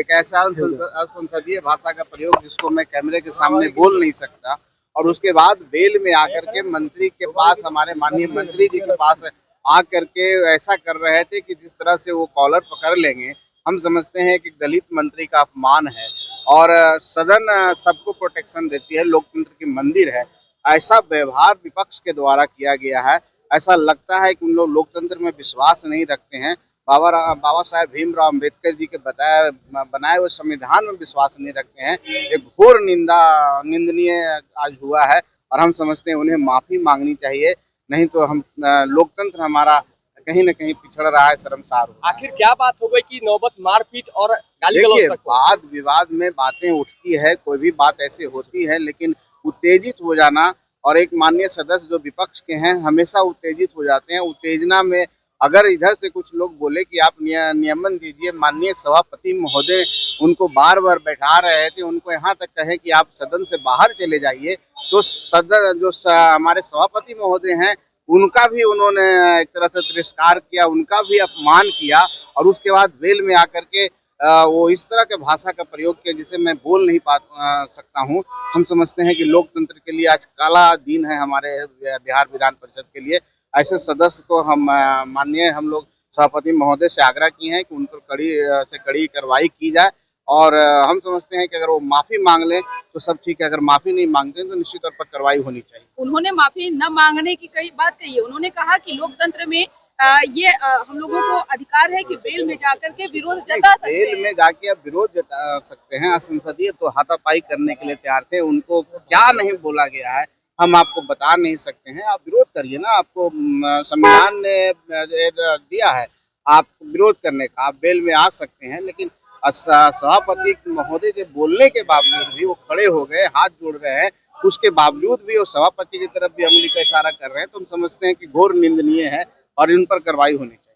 एक ऐसा असंसदीय भाषा का प्रयोग जिसको मैं कैमरे के सामने बोल नहीं सकता, और उसके बाद बेल में आकर के मंत्री के पास, हमारे माननीय मंत्री जी के पास आकर के ऐसा कर रहे थे कि जिस तरह से वो कॉलर पकड़ लेंगे। हम समझते हैं कि दलित मंत्री का अपमान है, और सदन सबको प्रोटेक्शन देती है, लोकतंत्र की मंदिर है। ऐसा व्यवहार विपक्ष के द्वारा किया गया है। ऐसा लगता है कि उन लोग लोकतंत्र में विश्वास नहीं रखते हैं। बाबा साहेब भीमराव अम्बेडकर जी के बनाए हुए संविधान में विश्वास नहीं रखते हैं। एक घोर निंदनीय आज हुआ है, और हम समझते हैं उन्हें माफी मांगनी चाहिए, नहीं तो हम लोकतंत्र हमारा कहीं न कहीं पिछड़ रहा है, शर्मसार हो रहा है। आखिर क्या बात हो गई कि नौबत मारपीट और गाली गलौज देखिए, तक? वाद विवाद में बातें उठती है, कोई भी बात ऐसी होती है, लेकिन उत्तेजित हो जाना, और एक माननीय सदस्य जो विपक्ष के हैं हमेशा उत्तेजित हो जाते हैं। उत्तेजना में अगर इधर से कुछ लोग बोले कि आप नियमन दीजिए, माननीय सभापति महोदय उनको बार-बार बैठा रहे थे, उनको यहाँ तक कहे कि आप सदन से बाहर चले जाइए, तो सदन जो हमारे सभापति महोदय हैं, उनका भी उन्होंने एक तरह से तिरस्कार किया, उनका भी अपमान किया, और उसके बाद वेल में आकर के वो इस तरह के भाषा का प्रयोग किया जिसे मैं बोल नहीं सकता हूँ। हम समझते हैं कि लोकतंत्र के लिए आज काला दिन है हमारे बिहार विधान परिषद के लिए। ऐसे सदस्य को हम माननीय हम लोग सभापति महोदय से आग्रह किए हैं कि उन पर कड़ी से कड़ी कार्रवाई की जाए, और हम समझते हैं कि अगर वो माफी मांग लें तो सब ठीक है, अगर माफी नहीं मांगते तो निश्चित तौर पर कार्रवाई होनी चाहिए। उन्होंने माफी न मांगने की कई बात कही है। उन्होंने कहा कि लोकतंत्र में हम लोगों को अधिकार है कि बेल में जाकर के विरोध जता सकते हैं। बेल में जाके आप विरोध जता सकते हैं। असंसदीय तो हाथापाई करने के लिए तैयार थे, उनको क्या नहीं बोला गया है हम आपको बता नहीं सकते हैं। आप विरोध करिए ना, आपको संविधान ने दिया है आप विरोध करने का, आप बेल में आ सकते हैं। लेकिन सभापति महोदय के बोलने के बावजूद भी वो खड़े हो गए, हाथ जोड़ रहे हैं, उसके बावजूद भी वो सभापति की तरफ भी अंगुली का इशारा कर रहे हैं, तो हम समझते हैं कि घोर निंदनीय है, और इन पर कार्रवाई होनी चाहिए।